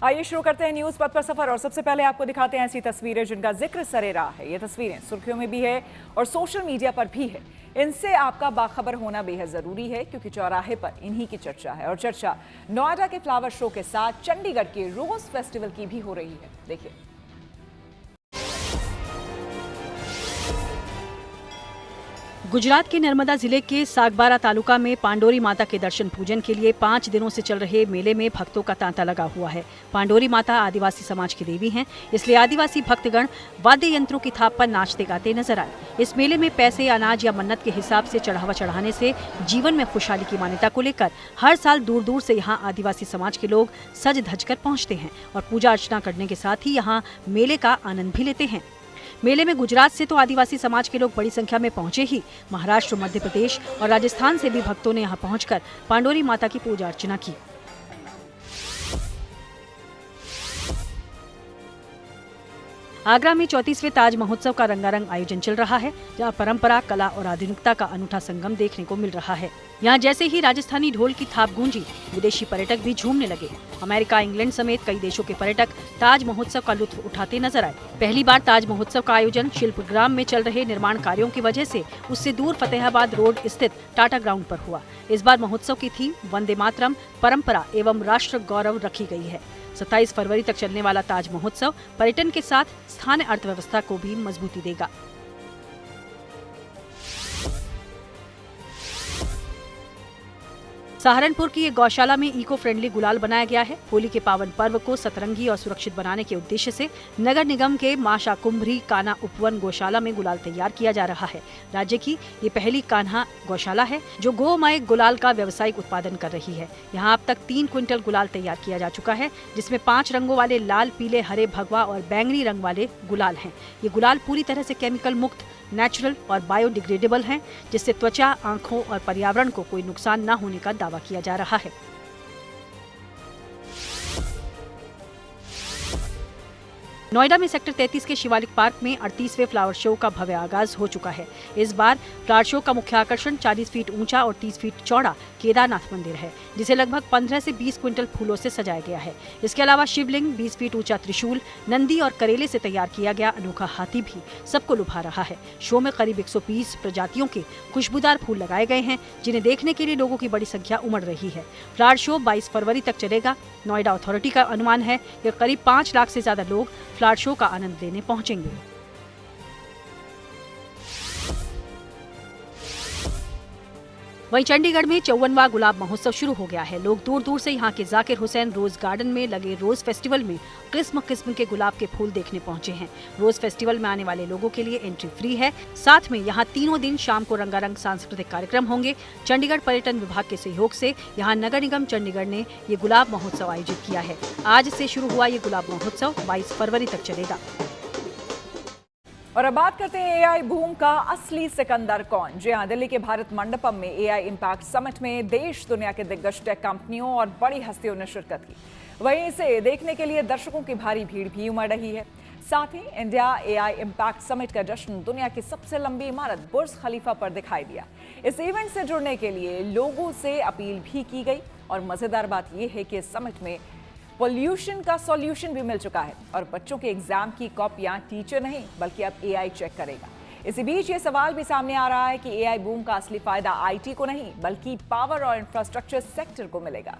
आइए शुरू करते हैं न्यूज पथ पर सफर और सबसे पहले आपको दिखाते हैं ऐसी तस्वीरें जिनका जिक्र सरेराह है। ये तस्वीरें सुर्खियों में भी है और सोशल मीडिया पर भी है। इनसे आपका बाखबर होना बेहद जरूरी है क्योंकि चौराहे पर इन्हीं की चर्चा है और चर्चा नोएडा के फ्लावर शो के साथ चंडीगढ़ के रोज फेस्टिवल की भी हो रही है। देखिए, गुजरात के नर्मदा जिले के सागबारा तालुका में पांडोरी माता के दर्शन पूजन के लिए 5 दिनों से चल रहे मेले में भक्तों का तांता लगा हुआ है। पांडोरी माता आदिवासी समाज की देवी हैं, इसलिए आदिवासी भक्तगण वाद्य यंत्रों की थाप पर नाचते गाते नजर आए। इस मेले में पैसे, अनाज या मन्नत के हिसाब से चढ़ावा चढ़ाने से जीवन में खुशहाली की मान्यता को लेकर हर साल दूर दूर से यहाँ आदिवासी समाज के लोग सज धज कर पहुँचते हैं और पूजा अर्चना करने के साथ ही यहाँ मेले का आनंद भी लेते हैं। मेले में गुजरात से तो आदिवासी समाज के लोग बड़ी संख्या में पहुंचे ही, महाराष्ट्र, मध्य प्रदेश और राजस्थान से भी भक्तों ने यहां पहुंचकर पांडोरी माता की पूजा अर्चना की। आगरा में 34वें ताज महोत्सव का रंगारंग आयोजन चल रहा है, जहां परंपरा, कला और आधुनिकता का अनूठा संगम देखने को मिल रहा है। यहां जैसे ही राजस्थानी ढोल की थाप गूंजी, विदेशी पर्यटक भी झूमने लगे। अमेरिका, इंग्लैंड समेत कई देशों के पर्यटक ताज महोत्सव का लुत्फ उठाते नजर आए। पहली बार ताज महोत्सव का आयोजन शिल्पग्राम में चल रहे निर्माण कार्यों की वजह से उससे दूर फतेहाबाद रोड स्थित टाटा ग्राउंड पर हुआ। इस बार महोत्सव की थीम वंदे मातरम, परंपरा एवं राष्ट्र गौरव रखी गई है। 27 फरवरी तक चलने वाला ताज महोत्सव पर्यटन के साथ स्थानीय अर्थव्यवस्था को भी मजबूती देगा। सहारनपुर की एक गौशाला में इको फ्रेंडली गुलाल बनाया गया है। होली के पावन पर्व को सतरंगी और सुरक्षित बनाने के उद्देश्य से नगर निगम के मां शाकुंभरी कान्हा उपवन गौशाला में गुलाल तैयार किया जा रहा है। राज्य की ये पहली कान्हा गौशाला है जो गोमय गुलाल का व्यावसायिक उत्पादन कर रही है। यहाँ अब तक 3 क्विंटल गुलाल तैयार किया जा चुका है, जिसमें 5 रंगों वाले लाल, पीले, हरे, भगवा और बैंगनी रंग वाले गुलाल हैं। ये गुलाल पूरी तरह से केमिकल मुक्त, नेचुरल और बायोडिग्रेडेबल हैं, जिससे त्वचा, आंखों और पर्यावरण को कोई नुकसान न होने का दावा किया जा रहा है। नोएडा में सेक्टर 33 के शिवालिक पार्क में 38वें फ्लावर शो का भव्य आगाज हो चुका है। इस बार फ्लावर शो का मुख्य आकर्षण 40 फीट ऊंचा और 30 फीट चौड़ा केदारनाथ मंदिर है, जिसे लगभग 15 से 20 क्विंटल फूलों से सजाया गया है। इसके अलावा शिवलिंग, 20 फीट ऊंचा त्रिशूल, नंदी और करेले से तैयार किया गया अनोखा हाथी भी सबको लुभा रहा है। शो में करीब 120 प्रजातियों के खुशबूदार फूल लगाए गए हैं, जिन्हें देखने के लिए लोगों की बड़ी संख्या उमड़ रही है। फ्लावर शो 22 फरवरी तक चलेगा। नोएडा अथॉरिटी का अनुमान है कि करीब 5 लाख से ज्यादा लोग फ्लावर शो का आनंद लेने पहुंचेंगे। वहीं चंडीगढ़ में 54वां गुलाब महोत्सव शुरू हो गया है। लोग दूर दूर से यहाँ के जाकिर हुसैन रोज गार्डन में लगे रोज फेस्टिवल में किस्म किस्म के गुलाब के फूल देखने पहुंचे हैं। रोज फेस्टिवल में आने वाले लोगों के लिए एंट्री फ्री है। साथ में यहाँ तीनों दिन शाम को रंगारंग सांस्कृतिक कार्यक्रम होंगे। चंडीगढ़ पर्यटन विभाग के सहयोग से यहाँ नगर निगम चंडीगढ़ ने ये गुलाब महोत्सव आयोजित किया है। आज से शुरू हुआ ये गुलाब महोत्सव 22 फरवरी तक चलेगा। और अब बात करते हैं एआई बूम का असली सिकंदर कौन। जी हाँ, दिल्ली के भारत मंडपम में एआई इम्पैक्ट समिट में देश दुनिया के दिग्गज टेक कंपनियों और बड़ी हस्तियों ने शिरकत की। वहीं इसे देखने के लिए दर्शकों की भारी भीड़ भी उमड़ रही है। साथ ही इंडिया एआई इम्पैक्ट समिट का जश्न दुनिया की सबसे लंबी इमारत बुर्ज खलीफा पर दिखाई दिया। इस इवेंट से जुड़ने के लिए लोगों से अपील भी की गई और मजेदार बात यह है कि इस समिट में पोल्यूशन का सॉल्यूशन भी मिल चुका है और बच्चों के एग्जाम की कॉपियां टीचर नहीं बल्कि अब एआई चेक करेगा। इसी बीच ये सवाल भी सामने आ रहा है कि एआई बूम का असली फायदा आईटी को नहीं बल्कि पावर और इंफ्रास्ट्रक्चर सेक्टर को मिलेगा।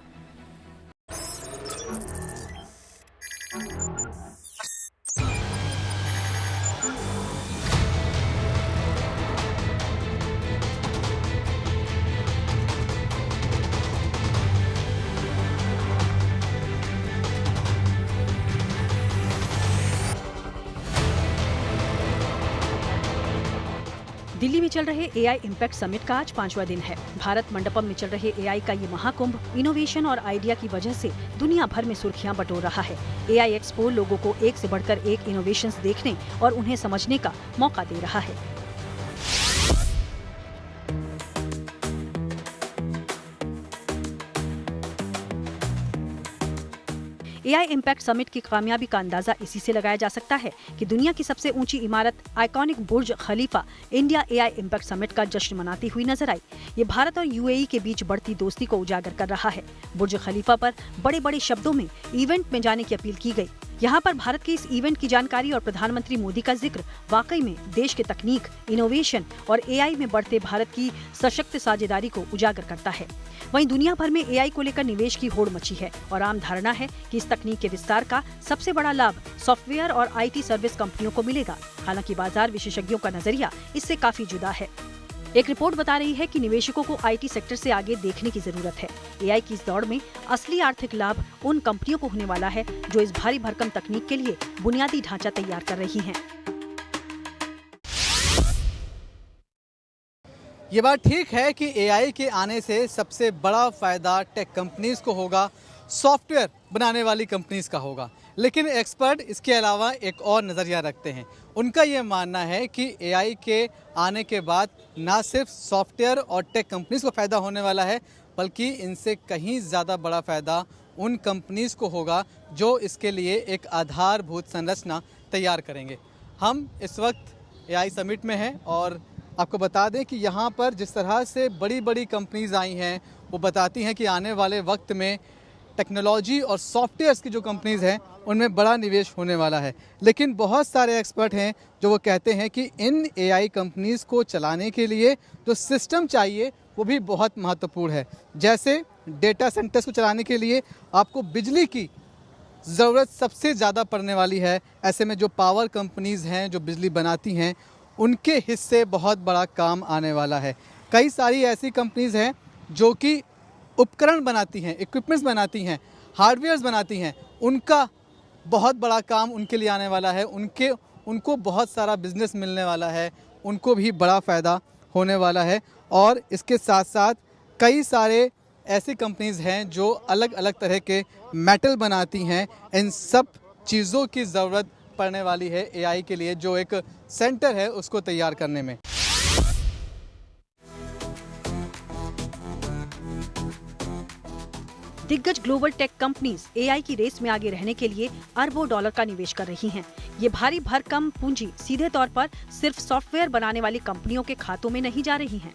दिल्ली में चल रहे एआई इम्पैक्ट समिट का आज 5वां दिन है। भारत मंडपम में चल रहे एआई का ये महाकुंभ इनोवेशन और आइडिया की वजह से दुनिया भर में सुर्खियां बटोर रहा है। एआई एक्सपो लोगों को एक से बढ़कर एक इनोवेशंस देखने और उन्हें समझने का मौका दे रहा है। एआई इम्पैक्ट समिट की कामयाबी का अंदाजा इसी से लगाया जा सकता है कि दुनिया की सबसे ऊंची इमारत आइकॉनिक बुर्ज खलीफा इंडिया एआई इम्पैक्ट समिट का जश्न मनाती हुई नजर आई। ये भारत और यूएई के बीच बढ़ती दोस्ती को उजागर कर रहा है। बुर्ज खलीफा पर बड़े बड़े शब्दों में इवेंट में जाने की अपील की गई। यहाँ पर भारत के इस इवेंट की जानकारी और प्रधानमंत्री मोदी का जिक्र वाकई में देश के तकनीक, इनोवेशन और एआई में बढ़ते भारत की सशक्त साझेदारी को उजागर करता है। वहीं दुनिया भर में एआई को लेकर निवेश की होड़ मची है और आम धारणा है कि इस तकनीक के विस्तार का सबसे बड़ा लाभ सॉफ्टवेयर और आईटी सर्विस कंपनियों को मिलेगा। हालांकि बाजार विशेषज्ञों का नजरिया इससे काफी जुदा है। एक रिपोर्ट बता रही है कि निवेशकों को आईटी सेक्टर से आगे देखने की जरूरत है। एआई की इस दौड़ में असली आर्थिक लाभ उन कंपनियों को होने वाला है जो इस भारी भरकम तकनीक के लिए बुनियादी ढांचा तैयार कर रही हैं। ये बात ठीक है कि एआई के आने से सबसे बड़ा फायदा टेक कंपनीज को होगा, सॉफ्टवेयर बनाने वाली कंपनीज का होगा। लेकिन एक्सपर्ट इसके अलावा एक और नज़रिया रखते हैं। उनका ये मानना है कि एआई के आने के बाद ना सिर्फ सॉफ्टवेयर और टेक कंपनीज को फ़ायदा होने वाला है, बल्कि इनसे कहीं ज़्यादा बड़ा फ़ायदा उन कंपनीज को होगा जो इसके लिए एक आधारभूत संरचना तैयार करेंगे। हम इस वक्त एआई समिट में हैं और आपको बता दें कि यहाँ पर जिस तरह से बड़ी बड़ी कंपनीज आई हैं वो बताती हैं कि आने वाले वक्त में टेक्नोलॉजी और सॉफ्टवेयर्स की जो कंपनीज हैं उनमें बड़ा निवेश होने वाला है। लेकिन बहुत सारे एक्सपर्ट हैं जो वो कहते हैं कि इन एआई कंपनीज को चलाने के लिए जो सिस्टम चाहिए वो भी बहुत महत्वपूर्ण है। जैसे डेटा सेंटर्स को चलाने के लिए आपको बिजली की ज़रूरत सबसे ज़्यादा पड़ने वाली है। ऐसे में जो पावर कंपनीज हैं जो बिजली बनाती हैं उनके हिस्से बहुत बड़ा काम आने वाला है। कई सारी ऐसी कंपनीज हैं जो कि उपकरण बनाती हैं, इक्विपमेंट्स बनाती हैं, हार्डवेयर्स बनाती हैं, उनका बहुत बड़ा काम उनके लिए आने वाला है। उनको बहुत सारा बिजनेस मिलने वाला है, उनको भी बड़ा फ़ायदा होने वाला है। और इसके साथ साथ कई सारे ऐसी कंपनीज हैं जो अलग अलग तरह के मेटल बनाती हैं। इन सब चीज़ों की ज़रूरत पड़ने वाली है एआई के लिए, जो एक सेंटर है उसको तैयार करने में। दिग्गज ग्लोबल टेक कंपनीज एआई की रेस में आगे रहने के लिए अरबों डॉलर का निवेश कर रही हैं। ये भारी भरकम पूंजी सीधे तौर पर सिर्फ सॉफ्टवेयर बनाने वाली कंपनियों के खातों में नहीं जा रही हैं,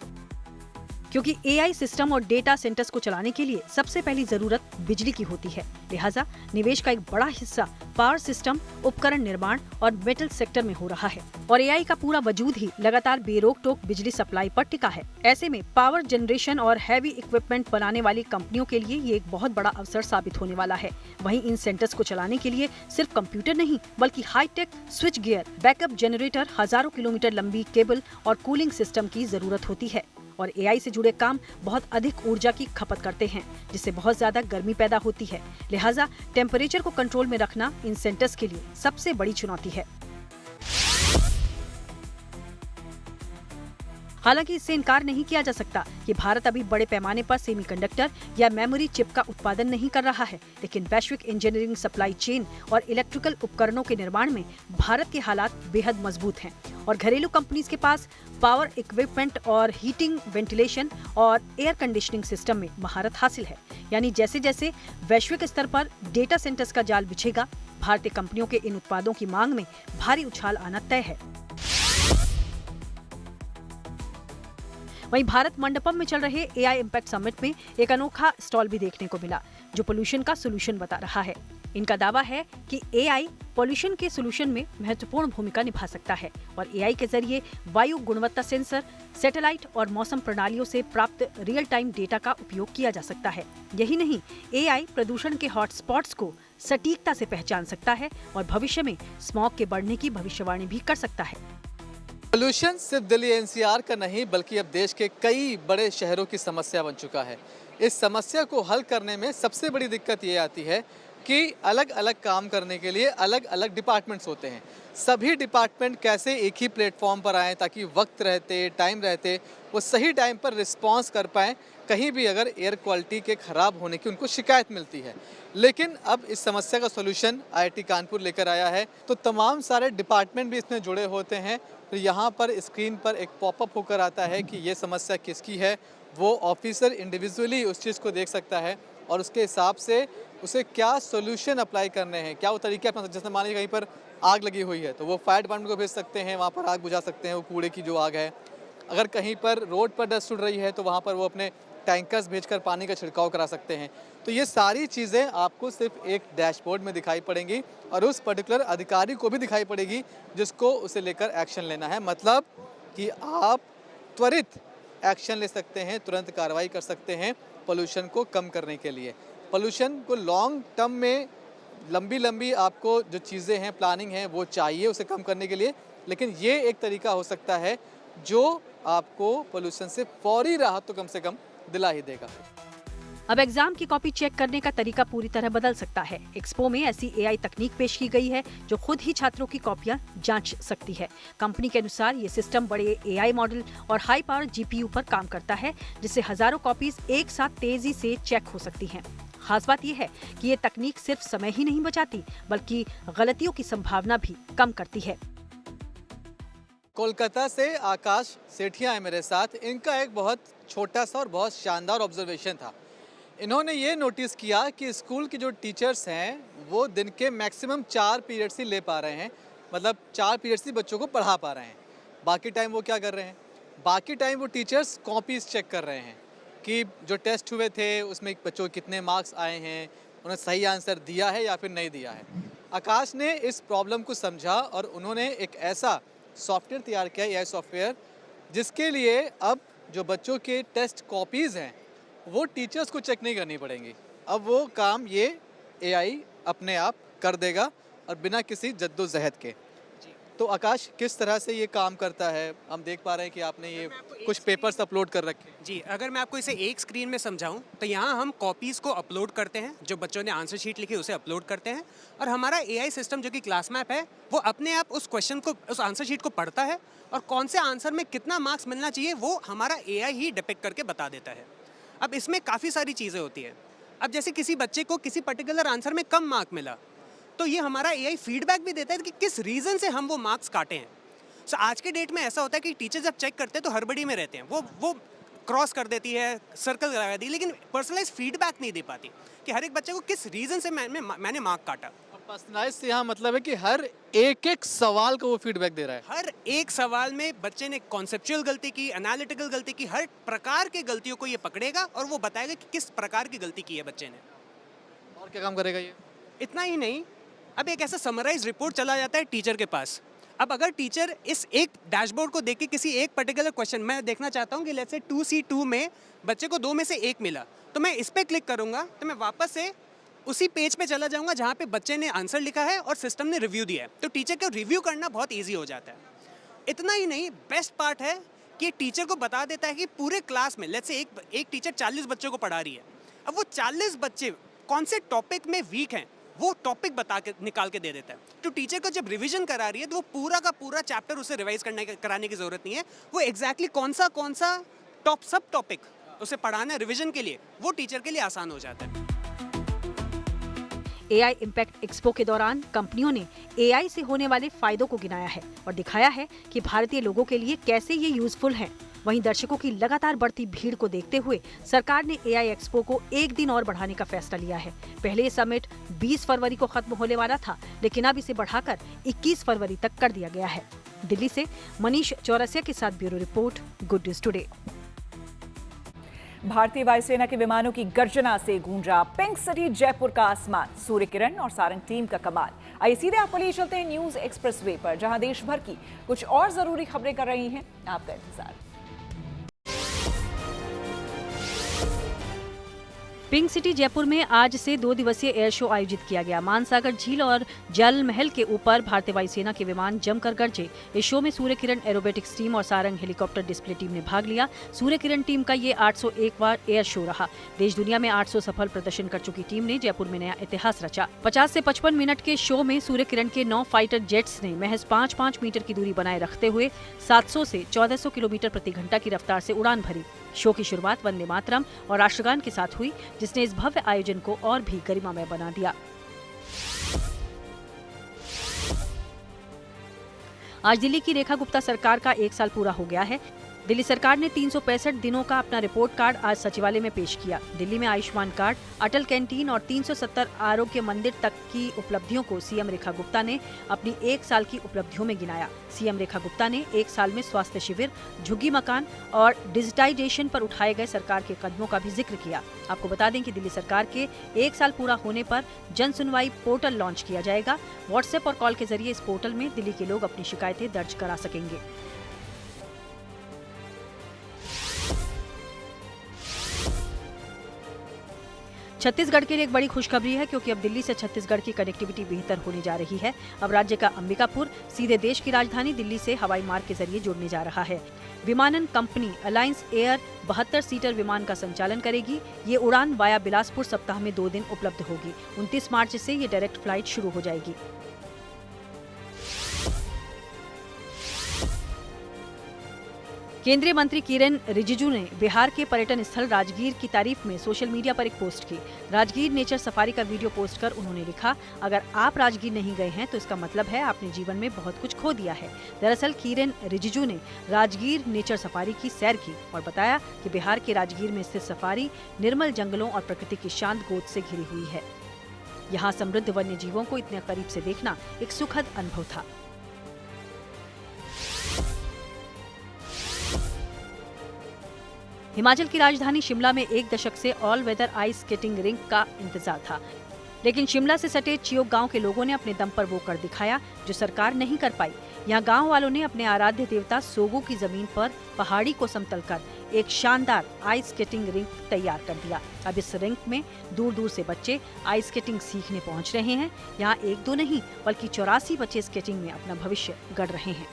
क्योंकि एआई सिस्टम और डेटा सेंटर्स को चलाने के लिए सबसे पहली जरूरत बिजली की होती है। लिहाजा निवेश का एक बड़ा हिस्सा पावर सिस्टम, उपकरण निर्माण और मेटल सेक्टर में हो रहा है। और एआई का पूरा वजूद ही लगातार बेरोक टोक बिजली सप्लाई पर टिका है। ऐसे में पावर जनरेशन और हैवी इक्विपमेंट बनाने वाली कंपनियों के लिए ये एक बहुत बड़ा अवसर साबित होने वाला है। वहीं इन सेंटर्स को चलाने के लिए सिर्फ कंप्यूटर नहीं बल्कि hi tech switch gear, backup generator, हजारों किलोमीटर लंबी केबल और कूलिंग सिस्टम की जरूरत होती है। और एआई से जुड़े काम बहुत अधिक ऊर्जा की खपत करते हैं, जिससे बहुत ज्यादा गर्मी पैदा होती है। लिहाजा टेम्परेचर को कंट्रोल में रखना इन सेंटर्स के लिए सबसे बड़ी चुनौती है। हालांकि इससे इनकार नहीं किया जा सकता कि भारत अभी बड़े पैमाने पर सेमीकंडक्टर या मेमोरी चिप का उत्पादन नहीं कर रहा है, लेकिन वैश्विक इंजीनियरिंग, सप्लाई चेन और इलेक्ट्रिकल उपकरणों के निर्माण में भारत के हालात बेहद मजबूत हैं। और घरेलू कंपनीज के पास पावर इक्विपमेंट और हीटिंग, वेंटिलेशन और एयर कंडीशनिंग सिस्टम में महारत हासिल है। यानी जैसे जैसे वैश्विक स्तर पर डेटा सेंटर्स का जाल बिछेगा, भारतीय कंपनियों के इन उत्पादों की मांग में भारी उछाल आना तय है। वहीं भारत मंडपम में चल रहे एआई इम्पैक्ट समिट में एक अनोखा स्टॉल भी देखने को मिला, जो पोल्यूशन का सोल्यूशन बता रहा है। इनका दावा है कि एआई पोल्यूशन के सोल्यूशन में महत्वपूर्ण भूमिका निभा सकता है और एआई के जरिए वायु गुणवत्ता सेंसर, सैटेलाइट और मौसम प्रणालियों से प्राप्त रियल टाइम डेटा का उपयोग किया जा सकता है। यही नहीं, एआई प्रदूषण के हॉटस्पॉट्स को सटीकता से पहचान सकता है और भविष्य में स्मॉग के बढ़ने की भविष्यवाणी भी कर सकता है। पोल्यूशन सिर्फ दिल्ली एनसीआर का नहीं बल्कि अब देश के कई बड़े शहरों की समस्या बन चुका है। इस समस्या को हल करने में सबसे बड़ी दिक्कत ये आती है कि अलग अलग काम करने के लिए अलग अलग डिपार्टमेंट्स होते हैं। सभी डिपार्टमेंट कैसे एक ही प्लेटफॉर्म पर आएँ ताकि वक्त रहते, टाइम रहते वो सही टाइम पर रिस्पॉन्स कर पाएँ कहीं भी अगर एयर क्वालिटी के ख़राब होने की उनको शिकायत मिलती है। लेकिन अब इस समस्या का सोल्यूशन IIT कानपुर लेकर आया है, तो तमाम सारे डिपार्टमेंट भी इसमें जुड़े होते हैं। तो यहाँ पर स्क्रीन पर एक पॉपअप होकर आता है कि ये समस्या किसकी है। वो ऑफिसर इंडिविजुअली उस चीज़ को देख सकता है और उसके हिसाब से उसे क्या सोल्यूशन अप्लाई करने हैं, क्या वो तरीके अपना, जैसे मान लीजिए कहीं पर आग लगी हुई है तो वो फायर डिपार्टमेंट को भेज सकते हैं, वहाँ पर आग बुझा सकते हैं, वो कूड़े की जो आग है। अगर कहीं पर रोड पर डस्ट उड़ रही है तो वहाँ पर वो अपने टैंकर्स भेजकर पानी का छिड़काव करा सकते हैं। तो ये सारी चीज़ें आपको सिर्फ एक डैशबोर्ड में दिखाई पड़ेंगी और उस पर्टिकुलर अधिकारी को भी दिखाई पड़ेगी जिसको उसे लेकर एक्शन लेना है। मतलब कि आप त्वरित एक्शन ले सकते हैं, तुरंत कार्रवाई कर सकते हैं पोल्यूशन को कम करने के लिए। पोल्यूशन को लॉन्ग टर्म में लंबी आपको जो चीज़ें हैं, प्लानिंग है, वो चाहिए उसे कम करने के लिए, लेकिन ये एक तरीका हो सकता है जो आपको पोल्यूशन से फौरी राहत तो कम से कम दिला ही देगा। अब एग्जाम की कॉपी चेक करने का तरीका पूरी तरह बदल सकता है। एक्सपो में ऐसी एआई तकनीक पेश की गई है जो खुद ही छात्रों की कॉपियां जांच सकती है। कंपनी के अनुसार ये सिस्टम बड़े एआई मॉडल और हाई पावर जीपीयू पर काम करता है, जिससे हजारों कॉपीज एक साथ तेजी से चेक हो सकती हैं। खास बात यह है कि ये तकनीक सिर्फ समय ही नहीं बचाती, बल्कि गलतियों की संभावना भी कम करती है। कोलकाता से आकाश सेठिया है मेरे साथ। इनका एक बहुत छोटा सा और बहुत शानदार ऑब्जर्वेशन था। इन्होंने ये नोटिस किया कि स्कूल के जो टीचर्स हैं वो दिन के मैक्सिमम 4 पीरियड्स ही ले पा रहे हैं, मतलब 4 पीरियड्स ही बच्चों को पढ़ा पा रहे हैं। बाकी टाइम वो क्या कर रहे हैं? बाकी टाइम वो टीचर्स कॉपीज चेक कर रहे हैं कि जो टेस्ट हुए थे उसमें बच्चों को कितने मार्क्स आए हैं, उन्होंने सही आंसर दिया है या फिर नहीं दिया है। आकाश ने इस प्रॉब्लम को समझा और उन्होंने एक ऐसा सॉफ्टवेयर तैयार किया, एआई सॉफ्टवेयर, जिसके लिए अब जो बच्चों के टेस्ट कॉपीज़ हैं वो टीचर्स को चेक नहीं करनी पड़ेंगी। अब वो काम ये एआई अपने आप कर देगा और बिना किसी जद्दोजहद के। तो आकाश, किस तरह से ये काम करता है? हम देख पा रहे हैं कि आपने ये कुछ पेपर्स अपलोड कर रखे हैं। जी, अगर मैं आपको इसे एक स्क्रीन में समझाऊं तो यहाँ हम कॉपीज़ को अपलोड करते हैं, जो बच्चों ने आंसर शीट लिखी उसे अपलोड करते हैं, और हमारा एआई सिस्टम जो कि क्लास मैप है वो अपने आप उस क्वेश्चन को, उस आंसर शीट को पढ़ता है और कौन से आंसर में कितना मार्क्स मिलना चाहिए वो हमारा एआई ही डिपिक्ट करके बता देता है। अब इसमें काफ़ी सारी चीज़ें होती है। अब जैसे किसी बच्चे को किसी पर्टिकुलर आंसर में कम मार्क मिला तो ये हमारा एआई फीडबैक भी देता है कि किस रीज़न से हम वो मार्क्स काटे हैं। सो आज के डेट में ऐसा होता है कि टीचर जब चेक करते हैं तो हड़बड़ी में रहते हैं, वो क्रॉस कर देती है, सर्कल लगा दी, लेकिन पर्सनलाइज फीडबैक नहीं दे पाती कि हर एक बच्चे को किस रीज़न से मैंने मार्क काटा। पर्सनलाइज से यहाँ मतलब है कि हर एक सवाल को वो फीडबैक दे रहा है। हर एक सवाल में बच्चे ने कॉन्सेप्चुअल गलती की, एनालिटिकल गलती की, हर प्रकार की गलतियों को ये पकड़ेगा और वो बताएगा कि किस प्रकार की गलती की है बच्चे ने। और क्या काम करेगा ये? इतना ही नहीं, अब एक ऐसा समराइज रिपोर्ट चला जाता है टीचर के पास। अब अगर टीचर इस एक डैशबोर्ड को देख के किसी एक पर्टिकुलर क्वेश्चन, मैं देखना चाहता हूँ कि लेट्स से 2C2 में बच्चे को 2 में से 1 मिला, तो मैं इस पर क्लिक करूँगा तो मैं वापस से उसी पेज पे चला जाऊँगा जहाँ पे बच्चे ने आंसर लिखा है और सिस्टम ने रिव्यू दिया है। तो टीचर को रिव्यू करना बहुत ईजी हो जाता है। इतना ही नहीं, बेस्ट पार्ट है कि टीचर को बता देता है कि पूरे क्लास में लेट्स से एक टीचर 40 बच्चों को पढ़ा रही है। अब वो 40 बच्चे कौन से टॉपिक में वीक हैं वो टॉपिक बता के निकाल के दे देता है। तो टीचर को जब रिवीजन करा रही है तो वो पूरा का पूरा चैप्टर उसे रिवाइज कराने की जरूरत नहीं है। वो एग्जैक्टली कौन सा सब टॉपिक उसे पढ़ाना है रिवीजन के लिए, वो टीचर के लिए आसान हो जाता है। एआई इम्पैक्ट एक्सपो के दौरान कंपनियों ने एआई से होने वाले फायदों को गिनाया है और दिखाया है कि भारतीय लोगों के लिए कैसे ये यूजफुल है। वहीं दर्शकों की लगातार बढ़ती भीड़ को देखते हुए सरकार ने एआई एक्सपो को 1 दिन और बढ़ाने का फैसला लिया है। पहले ये समिट 20 फरवरी को खत्म होने वाला था, लेकिन अब इसे बढ़ाकर 21 फरवरी तक कर दिया गया है। दिल्ली से मनीष चौरसिया के साथ bureau report, good news today. भारतीय वायुसेना के विमानों की गर्जना से गूंजा पिंक सिटी जयपुर का आसमान। सूर्य किरण और सारंग टीम का कमाल। आइए सीधे आपको लिए चलते हैं न्यूज एक्सप्रेस वे पर, जहां देश भर की कुछ और जरूरी खबरें कर रही हैं आपका इंतजार। पिंक सिटी जयपुर में आज से 2 दिवसीय एयर शो आयोजित किया गया। मानसागर झील और जल महल के ऊपर भारतीय वायुसेना के विमान जमकर गरजे। इस शो में सूर्य किरण एरोबेटिक्स टीम और सारंग हेलीकॉप्टर डिस्प्ले टीम ने भाग लिया। सूर्य किरण टीम का ये 801वां एयर शो रहा। देश दुनिया में 800 सफल प्रदर्शन कर चुकी टीम ने जयपुर में नया इतिहास रचा। 50 से 55 मिनट के शो में सूर्य किरण के 9 फाइटर जेट्स ने महज 5-5 मीटर की दूरी बनाए रखते हुए 700 से 1400 किलोमीटर प्रति घंटा की रफ्तार से उड़ान भरी। शो की शुरुआत वंदे मातरम और राष्ट्रगान के साथ हुई, जिसने इस भव्य आयोजन को और भी गरिमामय बना दिया। आज दिल्ली की रेखा गुप्ता सरकार का 1 साल पूरा हो गया है। दिल्ली सरकार ने 365 दिनों का अपना रिपोर्ट कार्ड आज सचिवालय में पेश किया। दिल्ली में आयुष्मान कार्ड, अटल कैंटीन और 370 आरोग्य मंदिर तक की उपलब्धियों को सीएम रेखा गुप्ता ने अपनी 1 साल की उपलब्धियों में गिनाया। सीएम रेखा गुप्ता ने 1 साल में स्वास्थ्य शिविर, झुग्गी मकान और डिजिटाइजेशन पर उठाए गए सरकार के कदमों का भी जिक्र किया। आपको बता दें कि दिल्ली सरकार के 1 साल पूरा होने पर जन सुनवाई पोर्टल लॉन्च किया जाएगा। व्हाट्सएप और कॉल के जरिए इस पोर्टल में दिल्ली के लोग अपनी शिकायतें दर्ज करा सकेंगे। छत्तीसगढ़ के लिए एक बड़ी खुशखबरी है, क्योंकि अब दिल्ली से छत्तीसगढ़ की कनेक्टिविटी बेहतर होने जा रही है। अब राज्य का अंबिकापुर सीधे देश की राजधानी दिल्ली से हवाई मार्ग के जरिए जुड़ने जा रहा है। विमानन कंपनी अलायंस एयर 72 सीटर विमान का संचालन करेगी। ये उड़ान वाया बिलासपुर सप्ताह में 2 दिन उपलब्ध होगी। 29 मार्च से ये डायरेक्ट फ्लाइट शुरू हो जाएगी। केंद्रीय मंत्री किरेन रिजिजू ने बिहार के पर्यटन स्थल राजगीर की तारीफ में सोशल मीडिया पर एक पोस्ट की। राजगीर नेचर सफारी का वीडियो पोस्ट कर उन्होंने लिखा, अगर आप राजगीर नहीं गए हैं तो इसका मतलब है आपने जीवन में बहुत कुछ खो दिया है। दरअसल किरेन रिजिजू ने राजगीर नेचर सफारी की सैर की और बताया कि बिहार के राजगीर में स्थित सफारी निर्मल जंगलों और प्रकृति की शांत गोद से घिरी हुई है। यहाँ समृद्ध वन्य जीवों को इतने करीब से देखना एक सुखद अनुभव था। हिमाचल की राजधानी शिमला में 1 दशक से all weather ice skating rink का इंतजार था, लेकिन शिमला से सटे चियोक गांव के लोगों ने अपने दम पर वो कर दिखाया जो सरकार नहीं कर पाई। यहाँ गांव वालों ने अपने आराध्य देवता सोगू की जमीन पर पहाड़ी को समतल कर एक शानदार आइस स्केटिंग रिंक तैयार कर दिया। अब इस रिंक में दूर दूर से बच्चे आइस स्केटिंग सीखने पहुँच रहे हैं। यहाँ 1-2 नहीं बल्कि 84 बच्चे स्केटिंग में अपना भविष्य गढ़ रहे हैं।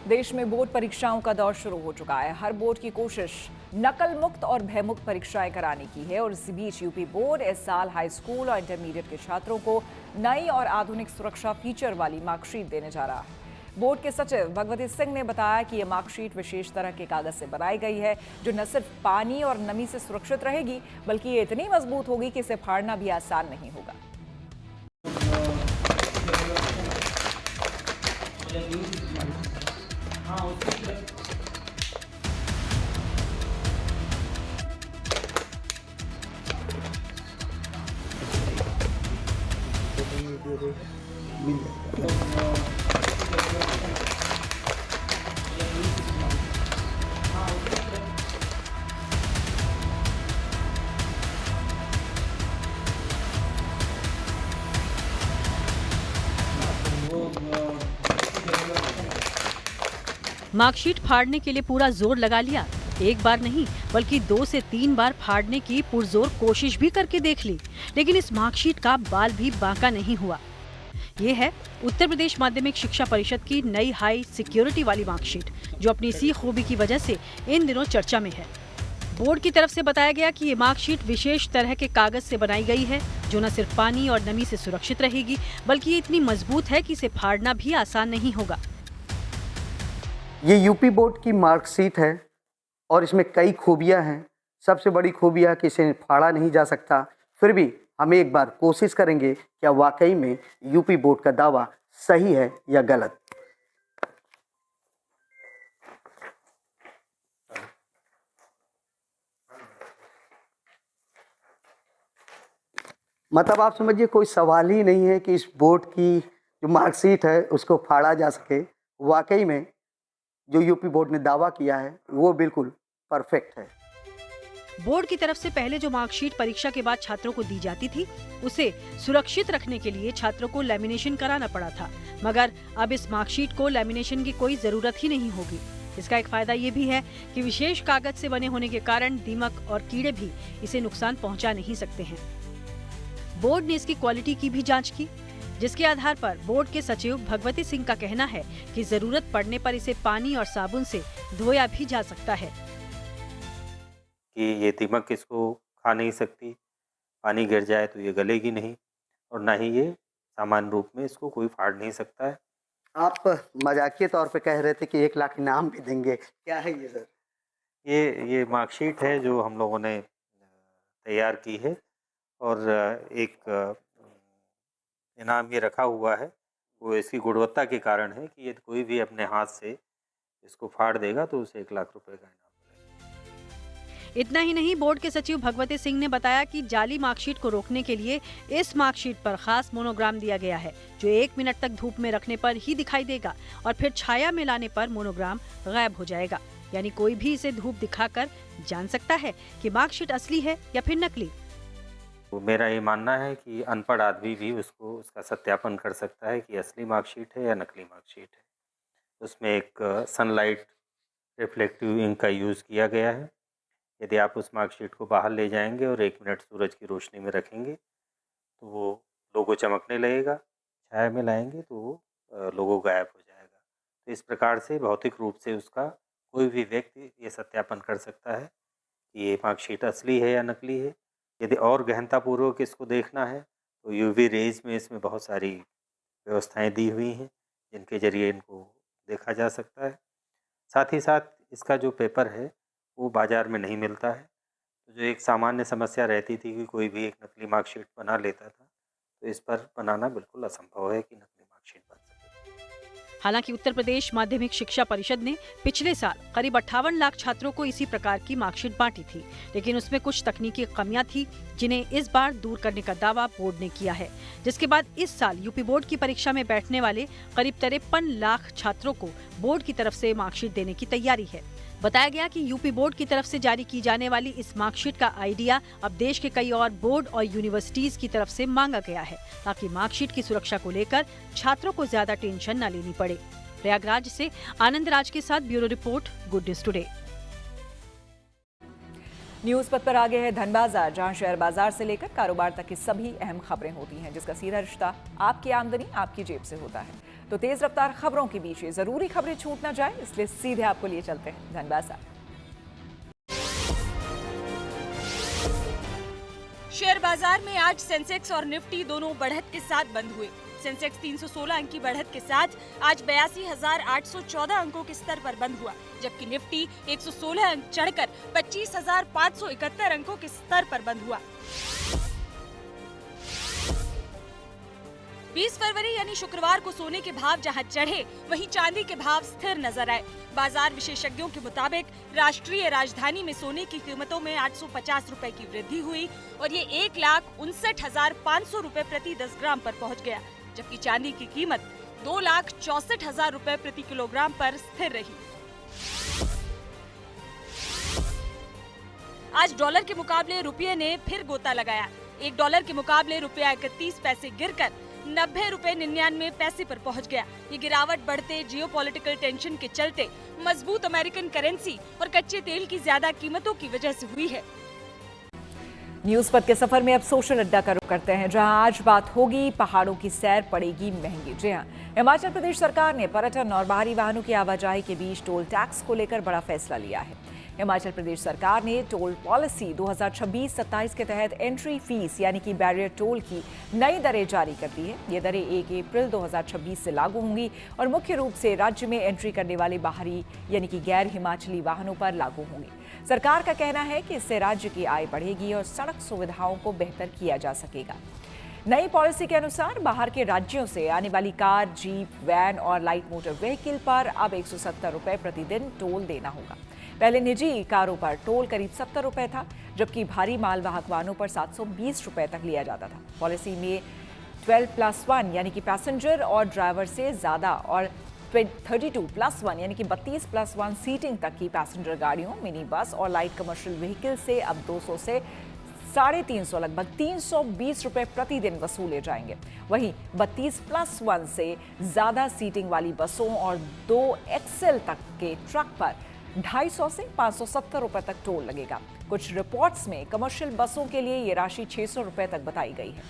देश में बोर्ड परीक्षाओं का दौर शुरू हो चुका है। हर बोर्ड की कोशिश नकल मुक्त और भयमुक्त परीक्षाएं कराने की है और इसी बीच यूपी बोर्ड इस साल हाई स्कूल और इंटरमीडिएट के छात्रों को नई और आधुनिक सुरक्षा फीचर वाली मार्कशीट देने जा रहा है। बोर्ड के सचिव भगवती सिंह ने बताया कि ये मार्कशीट विशेष तरह के कागज से बनाई गई है जो न सिर्फ पानी और नमी से सुरक्षित रहेगी बल्कि ये इतनी मजबूत होगी कि इसे फाड़ना भी आसान नहीं होगा। मार्कशीट फाड़ने के लिए पूरा जोर लगा लिया। एक बार नहीं बल्कि 2 से 3 बार फाड़ने की पुरजोर कोशिश भी करके देख ली, लेकिन इस मार्कशीट का बाल भी बांका नहीं हुआ। ये है उत्तर प्रदेश माध्यमिक शिक्षा परिषद की नई हाई सिक्योरिटी वाली मार्कशीट, जो अपनी इसी खूबी की वजह से इन दिनों चर्चा में है। बोर्ड की तरफ से बताया गया कि ये मार्कशीट विशेष तरह के कागज से बनाई गई है जो न सिर्फ पानी और नमी से सुरक्षित रहेगी बल्कि ये इतनी मजबूत है कि इसे फाड़ना भी आसान नहीं होगा। ये यूपी बोर्ड की मार्कशीट है और इसमें कई खूबियां हैं। सबसे बड़ी खूबियां कि इसे फाड़ा नहीं जा सकता। फिर भी हम एक बार कोशिश करेंगे क्या वाकई में यूपी बोर्ड का दावा सही है या गलत। मतलब आप समझिए कोई सवाल ही नहीं है कि इस बोर्ड की जो मार्कशीट है उसको फाड़ा जा सके। वाकई में जो यूपी बोर्ड ने दावा किया है वो बिल्कुल परफेक्ट है। बोर्ड की तरफ से पहले जो मार्कशीट परीक्षा के बाद छात्रों को दी जाती थी उसे सुरक्षित रखने के लिए छात्रों को लैमिनेशन कराना पड़ा था, मगर अब इस मार्कशीट को लैमिनेशन की कोई जरूरत ही नहीं होगी। इसका एक फायदा ये भी है कि विशेष कागज से बने होने के कारण दीमक और कीड़े भी इसे नुकसान पहुंचा नहीं सकते हैं। बोर्ड ने इसकी क्वालिटी की भी जांच की, जिसके आधार पर बोर्ड के सचिव भगवती सिंह का कहना है कि जरूरत पड़ने पर इसे पानी और साबुन से धोया भी जा सकता है कि ये दीमक इसको खा नहीं सकती, पानी गिर जाए तो ये गलेगी नहीं और ना ही ये सामान्य रूप में इसको कोई फाड़ नहीं सकता है। आप मजाकिया तौर पे कह रहे थे कि 1 लाख इनाम भी देंगे, क्या है ये सर? ये मार्कशीट है जो हम लोगों ने तैयार की है और एक इनाम ये रखा हुआ है, वो इसकी गुणवत्ता के कारण है कि ये कोई भी अपने हाथ से इसको फाड़ देगा तो उसे 1 लाख रुपए का इनाम मिलेगा। इतना ही नहीं, बोर्ड के सचिव भगवती सिंह ने बताया कि जाली मार्कशीट को रोकने के लिए इस मार्कशीट पर खास मोनोग्राम दिया गया है, जो 1 मिनट तक धूप में रखने पर ही दिखाई देगा और फिर छाया में लाने पर मोनोग्राम गायब हो जाएगा। यानी कोई भी इसे धूप दिखाकर जान सकता है कि मार्कशीट असली है या फिर नकली। तो मेरा ये मानना है कि अनपढ़ आदमी भी उसका सत्यापन कर सकता है कि असली मार्कशीट है या नकली मार्कशीट है। उसमें एक सनलाइट रिफ्लेक्टिव इंक का यूज़ किया गया है। यदि आप उस मार्कशीट को बाहर ले जाएंगे और 1 मिनट सूरज की रोशनी में रखेंगे तो वो लोगो चमकने लगेगा, छाया में लाएंगे तो वो लोगो गायब हो जाएगा। तो इस प्रकार से भौतिक रूप से उसका कोई भी व्यक्ति ये सत्यापन कर सकता है कि ये मार्कशीट असली है या नकली है। यदि और गहनतापूर्वक इसको देखना है तो यूवी रेज में इसमें बहुत सारी व्यवस्थाएं दी हुई हैं जिनके जरिए इनको देखा जा सकता है। साथ ही साथ इसका जो पेपर है वो बाज़ार में नहीं मिलता है। तो जो एक सामान्य समस्या रहती थी कि कोई भी एक नकली मार्कशीट बना लेता था, तो इस पर बनाना बिल्कुल असंभव है कि नकली मार्कशीट बन सके। हालांकि उत्तर प्रदेश माध्यमिक शिक्षा परिषद ने पिछले साल करीब 58 लाख छात्रों को इसी प्रकार की मार्कशीट बांटी थी, लेकिन उसमें कुछ तकनीकी कमियां थी जिन्हें इस बार दूर करने का दावा बोर्ड ने किया है, जिसके बाद इस साल यूपी बोर्ड की परीक्षा में बैठने वाले करीब 53 लाख छात्रों को बोर्ड की तरफ से मार्कशीट देने की तैयारी है। बताया गया कि यूपी बोर्ड की तरफ से जारी की जाने वाली इस मार्कशीट का आइडिया अब देश के कई और बोर्ड और यूनिवर्सिटीज की तरफ से मांगा गया है, ताकि मार्कशीट की सुरक्षा को लेकर छात्रों को ज्यादा टेंशन न लेनी पड़े। प्रयागराज से आनंद राज के साथ bureau report, good news today. News पथ पर आगे है धन बाजार, जहां शेयर बाजार से लेकर कारोबार तक की सभी अहम खबरें होती हैं, जिसका सीधा रिश्ता आपकी आमदनी आपकी जेब से होता है। तो तेज रफ्तार खबरों के बीच ये जरूरी खबरें छूट ना जाए, इसलिए सीधे आपको लिए चलते हैं धन बाजार। शेयर बाजार में आज सेंसेक्स और निफ्टी दोनों बढ़त के साथ बंद हुए। सेंसेक्स 316 अंक की बढ़त के साथ आज 82,814 अंकों के स्तर पर बंद हुआ, जबकि निफ्टी 116 अंक चढ़कर 25,571 अंकों के स्तर पर बंद हुआ। 20 फरवरी यानी शुक्रवार को सोने के भाव जहां चढ़े, वहीं चांदी के भाव स्थिर नजर आए। बाजार विशेषज्ञों के मुताबिक राष्ट्रीय राजधानी में सोने की कीमतों में 850 रुपए की वृद्धि हुई और ये 1,59,500 रुपए प्रति 10 ग्राम पर पहुंच गया, जबकि चांदी की कीमत 2,64,000 रुपए प्रति किलोग्राम पर स्थिर रही। आज डॉलर के मुकाबले रुपये ने फिर गोता लगाया। $1 के मुकाबले रुपया 31 पैसे गिरकर 90 रुपए 99 पैसे पर पहुंच गया। ये गिरावट बढ़ते जियोपॉलिटिकल टेंशन के चलते मजबूत अमेरिकन करेंसी और कच्चे तेल की ज्यादा कीमतों की वजह से हुई है। न्यूज पथ के सफर में अब सोशल अड्डा का रुख करते हैं, जहां आज बात होगी पहाड़ों की सैर पड़ेगी महंगी। जी हां, हिमाचल प्रदेश सरकार ने पर्यटन और बाहरी वाहनों की आवाजाही के बीच टोल टैक्स को लेकर बड़ा फैसला लिया है। हिमाचल प्रदेश सरकार ने टोल पॉलिसी 2026-27 के तहत एंट्री फीस यानी कि बैरियर टोल की नई दरें जारी कर दी है। ये दरें 1 अप्रैल 2026 से लागू होंगी और मुख्य रूप से राज्य में एंट्री करने वाले बाहरी यानी कि गैर हिमाचली वाहनों पर लागू होंगी। सरकार का कहना है कि इससे राज्य की आय बढ़ेगी और सड़क सुविधाओं को बेहतर किया जा सकेगा। नई पॉलिसी के अनुसार बाहर के राज्यों से आने वाली कार, जीप, वैन और लाइट मोटर व्हीकल पर अब 170 रुपए प्रतिदिन टोल देना होगा। पहले निजी कारों पर टोल करीब 70 रुपए था, जबकि भारी मालवाहक वाहनों पर 720 रुपए तक लिया जाता था। पॉलिसी में 12+1 यानी कि पैसेंजर और ड्राइवर से ज्यादा और 32+1 यानी कि 32+1 सीटिंग तक की पैसेंजर गाड़ियों, मिनी बस और लाइट कमर्शियल व्हीकल से अब 200 से 350 लगभग 320 रुपए प्रतिदिन वसूले जाएंगे। वहीं 32+1 से ज्यादा सीटिंग वाली बसों और 2 XL तक के ट्रक पर 250 से 570 रुपए तक टोल लगेगा। कुछ रिपोर्ट्स में कमर्शियल बसों के लिए ये राशि 600 रुपए तक बताई गई है।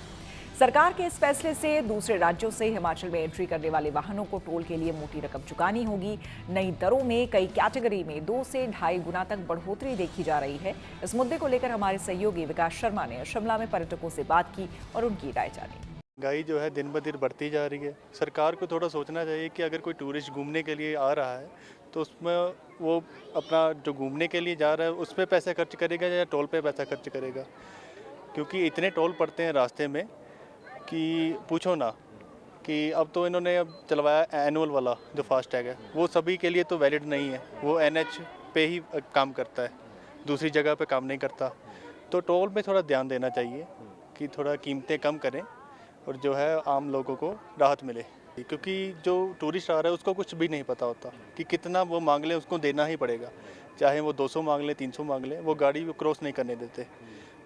सरकार के इस फैसले से दूसरे राज्यों से हिमाचल में एंट्री करने वाले वाहनों को टोल के लिए मोटी रकम चुकानी होगी। नई दरों में कई कैटेगरी में 2 से 2.5 गुना तक बढ़ोतरी देखी जा रही है। इस मुद्दे को लेकर हमारे सहयोगी विकास शर्मा ने शिमला में पर्यटकों से बात की और उनकी राय जानी। महंगाई जो है दिन ब दिन बढ़ती जा रही है। सरकार को थोड़ा सोचना चाहिए कि अगर कोई टूरिस्ट घूमने के लिए आ रहा है तो उसमें वो अपना जो घूमने के लिए जा रहा है उस पर पैसा खर्च करेगा या टोल पे पैसा खर्च करेगा, क्योंकि इतने टोल पड़ते हैं रास्ते में कि पूछो ना। कि अब तो इन्होंने अब चलवाया एनुअल वाला जो फास्टैग है, वो सभी के लिए तो वैलिड नहीं है, वो NH पे ही काम करता है, दूसरी जगह पे काम नहीं करता। तो टोल में थोड़ा ध्यान देना चाहिए कि थोड़ा कीमतें कम करें और जो है आम लोगों को राहत मिले, क्योंकि जो टूरिस्ट आ रहा है उसको कुछ भी नहीं पता होता कि कितना वो मांग लें, उसको देना ही पड़ेगा, चाहे वो 200 मांग लें, 300 मांग लें, वो गाड़ी को क्रॉस नहीं करने देते।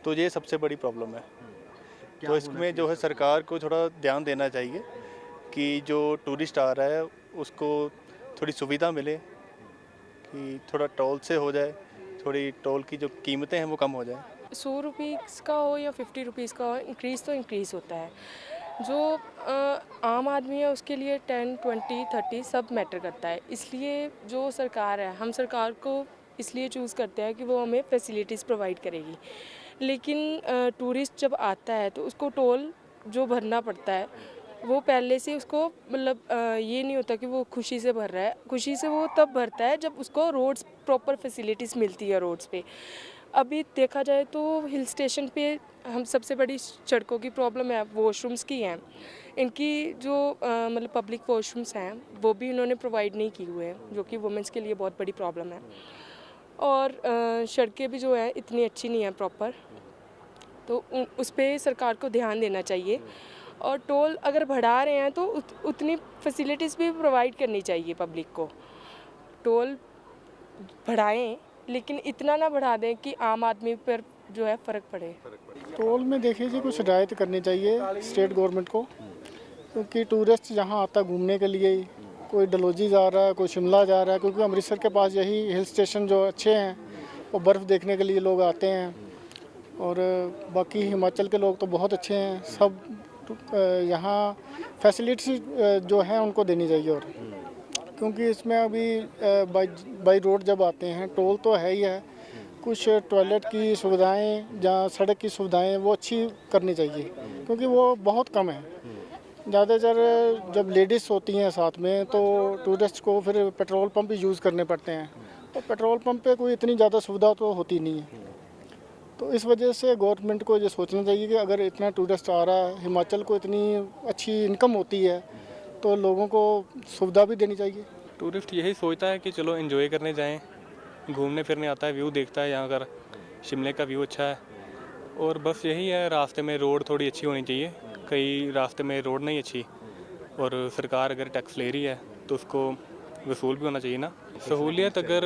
तो ये सबसे बड़ी प्रॉब्लम है। तो इसमें जो है सरकार को थोड़ा ध्यान देना चाहिए कि जो टूरिस्ट आ रहा है उसको थोड़ी सुविधा मिले, कि थोड़ा टोल से हो जाए, थोड़ी टोल की जो कीमतें हैं वो कम हो जाए। 100 रुपीज़ का हो या 50 रुपीज़ का हो, इंक्रीज़ तो इंक्रीज़ होता है। जो आम आदमी है उसके लिए 10, 20, 30 सब मैटर करता है। इसलिए जो सरकार है, हम सरकार को इसलिए चूज़ करते हैं कि वो हमें फैसिलिटीज़ प्रोवाइड करेगी। लेकिन टूरिस्ट जब आता है तो उसको टोल जो भरना पड़ता है, वो पहले से उसको मतलब ये नहीं होता कि वो खुशी से भर रहा है। खुशी से वो तब भरता है जब उसको रोड्स प्रॉपर फैसिलिटीज़ मिलती है रोड्स पे। अभी देखा जाए तो हिल स्टेशन पे हम सबसे बड़ी सड़कों की प्रॉब्लम है वॉशरूम्स की हैं। इनकी जो मतलब पब्लिक वॉशरूम्स हैं वो भी उन्होंने प्रोवाइड नहीं किए हुए हैं, जो कि वुमेंस के लिए बहुत बड़ी प्रॉब्लम है। और सड़कें भी जो है इतनी अच्छी नहीं है प्रॉपर, तो उस पर सरकार को ध्यान देना चाहिए। और टोल अगर बढ़ा रहे हैं तो उतनी फैसिलिटीज़ भी प्रोवाइड करनी चाहिए पब्लिक को। टोल बढ़ाएं लेकिन इतना ना बढ़ा दें कि आम आदमी पर जो है फ़र्क पड़े। टोल में देखिए जी कुछ रियायत करनी चाहिए स्टेट गवर्नमेंट को, क्योंकि टूरिस्ट यहाँ आता घूमने के लिए, कोई डलहौजी जा रहा है, कोई शिमला जा रहा है, क्योंकि अमृतसर के पास यही हिल स्टेशन जो अच्छे हैं वो बर्फ़ देखने के लिए लोग आते हैं। और बाकी हिमाचल के लोग तो बहुत अच्छे हैं, सब यहाँ फैसिलिटी जो हैं उनको देनी चाहिए। और क्योंकि इसमें अभी बाई रोड जब आते हैं टोल तो है ही है, कुछ टॉयलेट की सुविधाएं जहाँ सड़क की सुविधाएं वो अच्छी करनी चाहिए, क्योंकि वो बहुत कम है। ज़्यादातर जब लेडीज़ होती हैं साथ में तो टूरिस्ट को फिर पेट्रोल पंप ही यूज़ करने पड़ते हैं, तो पेट्रोल पंप पे कोई इतनी ज़्यादा सुविधा तो होती नहीं है। तो इस वजह से गवर्नमेंट को ये सोचना चाहिए कि अगर इतना टूरिस्ट आ रहा है, हिमाचल को इतनी अच्छी इनकम होती है, तो लोगों को सुविधा भी देनी चाहिए। टूरिस्ट यही सोचता है कि चलो एंजॉय करने जाएं, घूमने फिरने आता है, व्यू देखता है, यहाँ का शिमले का व्यू अच्छा है। और बस यही है, रास्ते में रोड थोड़ी अच्छी होनी चाहिए, कई रास्ते में रोड नहीं अच्छी, और सरकार अगर टैक्स ले रही है तो उसको वसूल भी होना चाहिए ना। सहूलियत अगर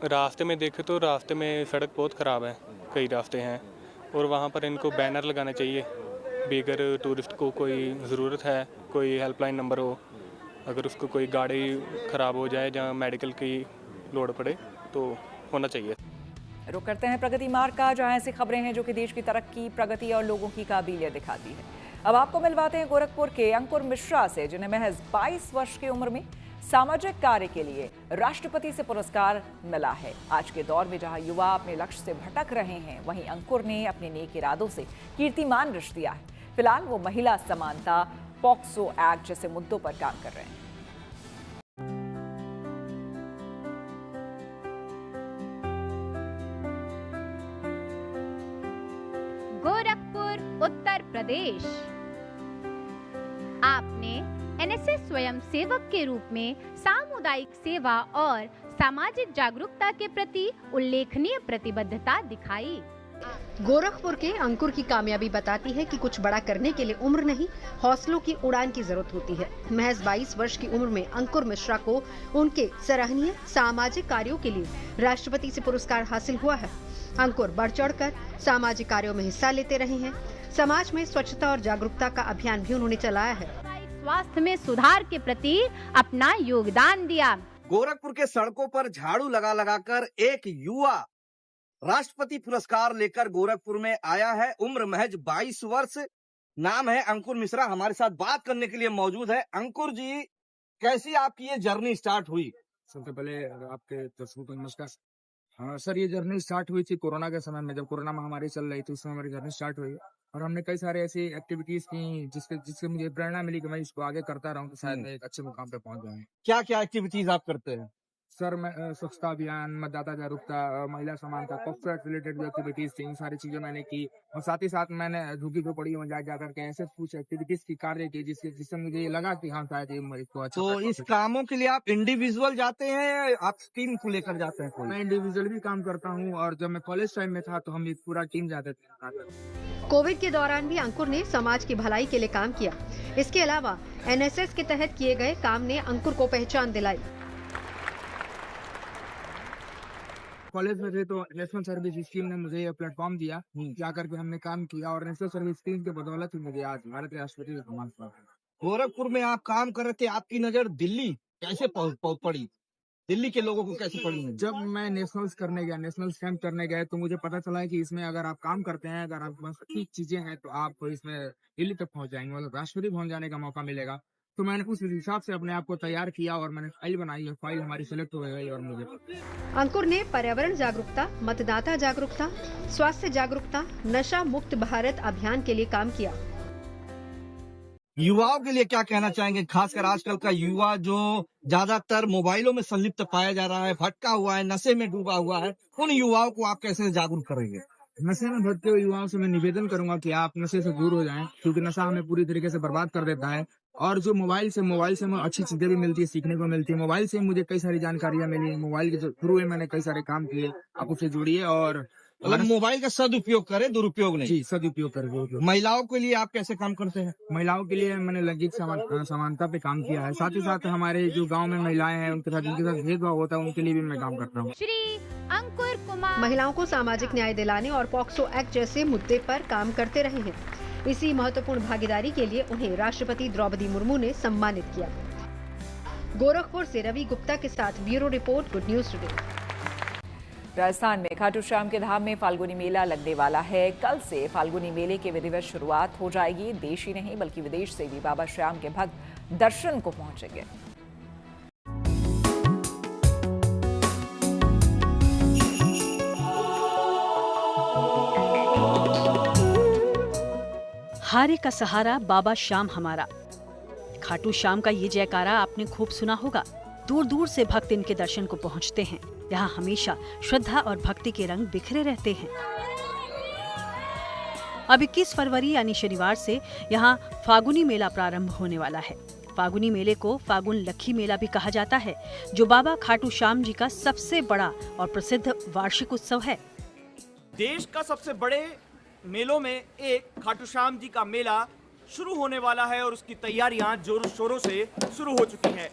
रास्ते में देखें तो रास्ते में सड़क बहुत ख़राब है, कई रास्ते हैं, और वहाँ पर इनको बैनर लगाना चाहिए भी, अगर टूरिस्ट को कोई ज़रूरत है, कोई हेल्पलाइन नंबर हो, अगर उसको कोई गाड़ी ख़राब हो जाए जहाँ मेडिकल की लोड़ पड़े तो होना चाहिए। रुक करते हैं प्रगति मार्ग का, जहां ऐसी खबरें हैं जो कि देश की तरक्की, प्रगति और लोगों की काबिलियत दिखाती है। अब आपको मिलवाते हैं गोरखपुर के अंकुर मिश्रा से, जिन्हें महज 22 वर्ष की उम्र में सामाजिक कार्य के लिए राष्ट्रपति से पुरस्कार मिला है। आज के दौर में जहां युवा अपने लक्ष्य से भटक रहे हैं, वहीं अंकुर ने अपने नेक इरादों से कीर्तिमान रच दिया है। फिलहाल वो महिला समानता, पॉक्सो एक्ट जैसे मुद्दों पर काम कर रहे हैं। गोरखपुर, उत्तर प्रदेश। आपने एनएसएस स्वयंसेवक के रूप में सामुदायिक सेवा और सामाजिक जागरूकता के प्रति उल्लेखनीय प्रतिबद्धता दिखाई। गोरखपुर के अंकुर की कामयाबी बताती है कि कुछ बड़ा करने के लिए उम्र नहीं, हौसलों की उड़ान की जरूरत होती है। महज 22 वर्ष की उम्र में अंकुर मिश्रा को उनके सराहनीय सामाजिक कार्यों के लिए राष्ट्रपति से पुरस्कार हासिल हुआ है। अंकुर बढ़ चढ़कर सामाजिक कार्यों में हिस्सा लेते रहे हैं। समाज में स्वच्छता और जागरूकता का अभियान भी उन्होंने चलाया है। स्वास्थ्य में सुधार के प्रति अपना योगदान दिया। गोरखपुर के सड़कों पर झाड़ू लगा लगाकर एक युवा राष्ट्रपति पुरस्कार लेकर गोरखपुर में आया है। उम्र महज 22 वर्ष। नाम है अंकुर मिश्रा। हमारे साथ बात करने के लिए मौजूद है। अंकुर जी, कैसी आपकी ये जर्नी स्टार्ट हुई? सबसे पहले आपके दर्शकों को नमस्कार। हाँ सर, ये जर्नी स्टार्ट हुई थी कोरोना के समय में, जब कोरोना महामारी चल रही थी उस समय हमारी जर्नी स्टार्ट हुई, और हमने कई सारे ऐसी एक्टिविटीज की जिससे मुझे प्रेरणा मिली कि मैं इसको आगे करता रहूं तो शायद मैं एक अच्छे मुकाम पे पहुंच जाऊं। क्या क्या एक्टिविटीज आप करते हैं? स्वच्छता अभियान, मतदाता जागरूकता, महिला समानता, पॉक्सो एक्ट रिलेटेड जो एक्टिविटीज थी, सारी चीजें मैंने की। और साथ ही साथ मैंने झुग्गी झोपड़ी में जाकर के ऐसे कुछ एक्टिविटीज की कार्य की जिससे मुझे ये लगा कि हाँ शायद ये मरीज को अच्छा। तो इस कामों के लिए आप इंडिविजुअल जाते हैं या आप टीम को लेकर जाते हैं? मैं इंडिविजुअल भी काम करता हूँ और जब मैं कॉलेज टाइम में था तो हम एक पूरा टीम जाते थे। कोविड के दौरान भी अंकुर ने समाज की भलाई के लिए काम किया। इसके अलावा एनएसएस के तहत किए गए काम ने अंकुर को पहचान दिलाई। कॉलेज में थे तो नेशनल सर्विस स्कीम ने मुझे ये प्लेटफॉर्म दिया, जाकर के हमने काम किया और नेशनल सर्विस स्कीम के बदौलत ही मुझे आज भारत राष्ट्रपति का सम्मान प्राप्त हुआ। गोरखपुर में आप काम कर रहे थे, आपकी नजर दिल्ली कैसे पड़ी? दिल्ली के लोगों को कैसे पड़ी? जब मैं नेशनल कैंप करने गए तो मुझे पता चला है कि इसमें अगर आप काम करते हैं, अगर आप पास अच्छी चीजें हैं तो आप इसमें दिल्ली तक पहुंच जाएंगे, मतलब राष्ट्रपति पहुंच जाने का मौका मिलेगा। तो मैंने उस हिसाब से अपने आप को तैयार किया और मैंने फाइल बनाई है। फाइल हमारी सिलेक्ट हो गई और मुझे अंकुर ने पर्यावरण जागरूकता, मतदाता जागरूकता, स्वास्थ्य जागरूकता, नशा मुक्त भारत अभियान के लिए काम किया। युवाओं के लिए क्या कहना चाहेंगे, खासकर आजकल का युवा जो ज्यादातर मोबाइलों में संलिप्त पाया जा रहा है, भटका हुआ है, नशे में डूबा हुआ है, उन युवाओं को आप कैसे जागरूक करेंगे? नशे में भटके हुए युवाओं से मैं निवेदन करूंगा कि आप नशे से दूर हो जाएं, क्योंकि नशा हमें पूरी तरीके से बर्बाद कर देता है। और जो मोबाइल से हमें अच्छी चीजें भी मिलती है, सीखने को मिलती है। मोबाइल से मुझे कई सारी जानकारियां मिली, मोबाइल के थ्रू मैंने कई सारे काम किए। आप उससे जुड़िए और मतलब मोबाइल का सदुपयोग करें, दुरुपयोग नहीं। जी, सदुपयोग करें। महिलाओं के लिए आप कैसे काम करते हैं? महिलाओं के लिए मैंने लैंगिक समानता पे काम किया है। साथ ही साथ हमारे जो गांव में महिलाएं हैं उनके साथ जिनके साथ भेदभाव होता है उनके लिए भी मैं काम करता हूँ। श्री अंकुर कुमार महिलाओं को सामाजिक न्याय दिलाने और पॉक्सो एक्ट जैसे मुद्दे पर काम करते रहे हैं। इसी महत्वपूर्ण भागीदारी के लिए उन्हें राष्ट्रपति द्रौपदी मुर्मू ने सम्मानित किया। गोरखपुर से रवि गुप्ता के साथ bureau report, good news today. Rajasthan में खाटू श्याम के धाम में फाल्गुनी मेला लगने वाला है। कल से फाल्गुनी मेले की विधिवत शुरुआत हो जाएगी। देश ही नहीं बल्कि विदेश से भी बाबा श्याम के भक्त दर्शन को पहुंचेंगे। हारे का सहारा बाबा श्याम हमारा। खाटू श्याम का ये जयकारा आपने खूब सुना होगा। दूर दूर से भक्त इनके दर्शन को पहुंचते हैं। यहाँ हमेशा श्रद्धा और भक्ति के रंग बिखरे रहते हैं। अब 21 फरवरी यानी शनिवार से यहाँ फागुनी मेला प्रारंभ होने वाला है। फागुनी मेले को फागुन लक्खी मेला भी कहा जाता है, जो बाबा खाटू श्याम जी का सबसे बड़ा और प्रसिद्ध वार्षिक उत्सव है। देश का सबसे बड़े मेलों में एक खाटू श्याम जी का मेला शुरू होने वाला है और उसकी तैयारियां जोरों शोरों से शुरू हो चुकी हैं।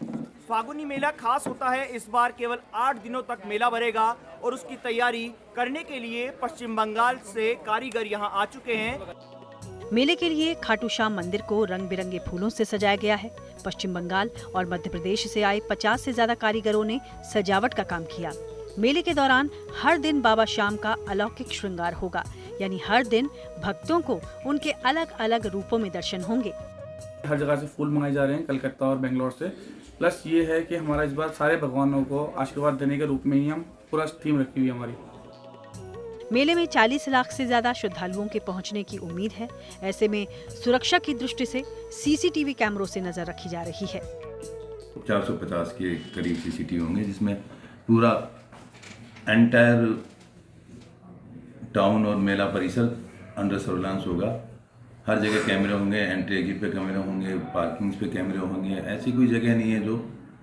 फागुनी मेला खास होता है। इस बार केवल 8 दिनों तक मेला भरेगा और उसकी तैयारी करने के लिए पश्चिम बंगाल से कारीगर यहां आ चुके हैं। मेले के लिए खाटू श्याम मंदिर को रंग बिरंगे फूलों से सजाया गया है। पश्चिम बंगाल और मध्य प्रदेश से आए 50 से ज्यादा कारीगरों ने सजावट का काम किया। मेले के दौरान हर दिन बाबा श्याम का अलौकिक श्रृंगार होगा, यानी हर दिन भक्तों को उनके अलग अलग रूपों में दर्शन होंगे। हर जगह से फूल मंगाए जा रहे हैं, कलकत्ता और बेंगलोर से। प्लस ये है कि हमारा इस बार सारे भगवानों को आशीर्वाद देने के रूप में ही हम पूरा थीम रखी हुई है हमारी। मेले में 40 लाख से ज्यादा श्रद्धालुओं के पहुंचने की उम्मीद है। ऐसे में सुरक्षा की दृष्टि से सीसीटीवी कैमरों से नजर रखी जा रही है। 450 के करीब सीसीटीवी होंगे, जिसमें पूरा एंटायर टाउन और मेला परिसर अंडर सर्विलांस होगा। हर जगह कैमरे होंगे, एंट्री एग्जिट पे कैमरे होंगे, पार्किंग्स पे कैमरे होंगे। ऐसी कोई जगह नहीं है जो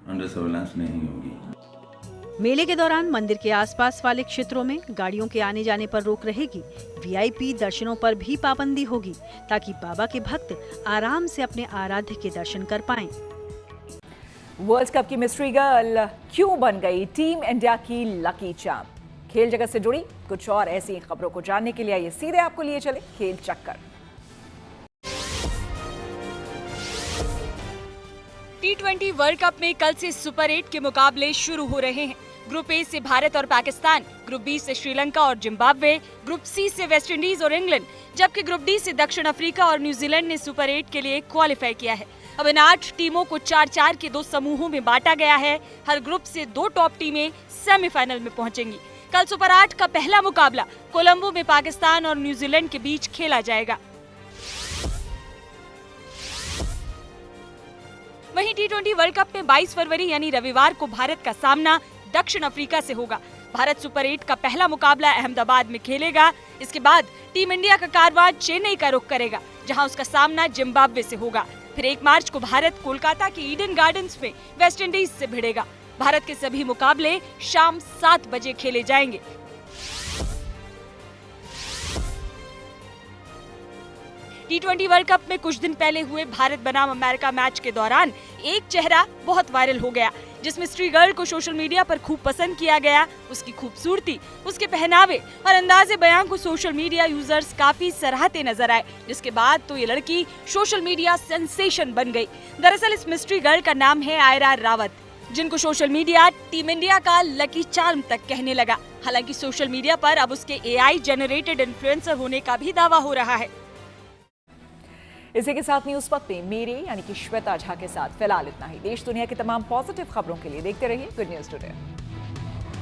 अंडर सर्विलांस नहीं होगी। मेले के दौरान मंदिर के आसपास वाले क्षेत्रों में गाड़ियों के आने जाने पर रोक रहेगी। वीआईपी दर्शनों पर भी पाबंदी होगी, ताकि बाबा के भक्त आराम से अपने आराध्य के दर्शन कर पाएं। वर्ल्ड कप की मिस्ट्री गर्ल क्यों बन गई टीम इंडिया की लकी चार्म? खेल जगत से जुड़ी कुछ और ऐसी खबरों को जानने के लिए आइए सीधे आपको लिए चले खेल चक्कर। T20 वर्ल्ड कप में कल से सुपर 8 के मुकाबले शुरू हो रहे हैं। ग्रुप ए से भारत और पाकिस्तान, ग्रुप बी से श्रीलंका और जिम्बाब्वे, ग्रुप सी से वेस्ट इंडीज और इंग्लैंड, जबकि ग्रुप डी से दक्षिण अफ्रीका और न्यूजीलैंड ने सुपर 8 के लिए क्वालिफाई किया है। अब इन 8 टीमों को 4-4 के 2 समूहों में बांटा गया है। हर ग्रुप से 2 टॉप टीमें सेमीफाइनल में पहुंचेंगी। कल सुपर 8 का पहला मुकाबला कोलंबो में पाकिस्तान और न्यूजीलैंड के बीच खेला जाएगा। वहीं T20 वर्ल्ड कप में 22 फरवरी यानी रविवार को भारत का सामना दक्षिण अफ्रीका से होगा। भारत सुपर 8 का पहला मुकाबला अहमदाबाद में खेलेगा। इसके बाद टीम इंडिया का कारवां चेन्नई का रुख करेगा, जहां उसका सामना जिम्बाब्वे से होगा। फिर 1 मार्च को भारत कोलकाता के ईडन गार्डन्स में वेस्टइंडीज से भिड़ेगा। भारत के सभी मुकाबले शाम 7 बजे खेले जाएंगे। T20 वर्ल्ड कप में कुछ दिन पहले हुए भारत बनाम अमेरिका मैच के दौरान एक चेहरा बहुत वायरल हो गया, जिसमें स्त्री गर्ल को सोशल मीडिया पर खूब पसंद किया गया। उसकी खूबसूरती, उसके पहनावे और अंदाजे बयान को सोशल मीडिया यूजर्स काफी सराहते नजर आए, जिसके बाद तो ये लड़की सोशल मीडिया सेंसेशन बन गई। दरअसल इस मिस्ट्री गर्ल का नाम है आयरा रावत, जिनको सोशल मीडिया टीम इंडिया का लकी चार्म तक कहने लगा। हालांकि सोशल मीडिया पर अब उसके AI जनरेटेड इन्फ्लुएंसर होने का भी दावा हो रहा है। इसी के साथ न्यूज पथ में मेरे यानी कि श्वेता झा के साथ फिलहाल इतना ही। देश दुनिया की तमाम पॉजिटिव खबरों के लिए देखते रहिए गुड न्यूज टुडे।